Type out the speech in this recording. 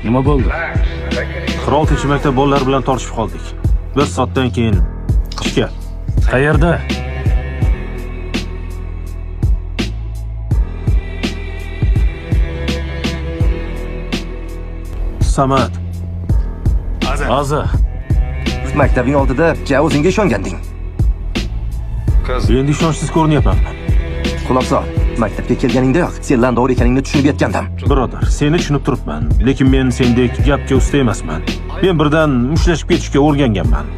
Nima bo'ldi? Qirol tinchlikda bolalar bilan tortishib qoldik. 1 soatdan keyin ishga. Qayerda? Samad. Aza. Maktabing oldida ja o'zingga ishonganding. Endi ishonchsiz ko'rinyapmanmi? Quloq sol. Maktabga kelganingdayoq sen landor ekaningni tushunib yetgandim. Birodar, seni tushunib turibman, lekin men sendek gapga usta emasman. Men birdan mushtlashib ketishga o'rganganman.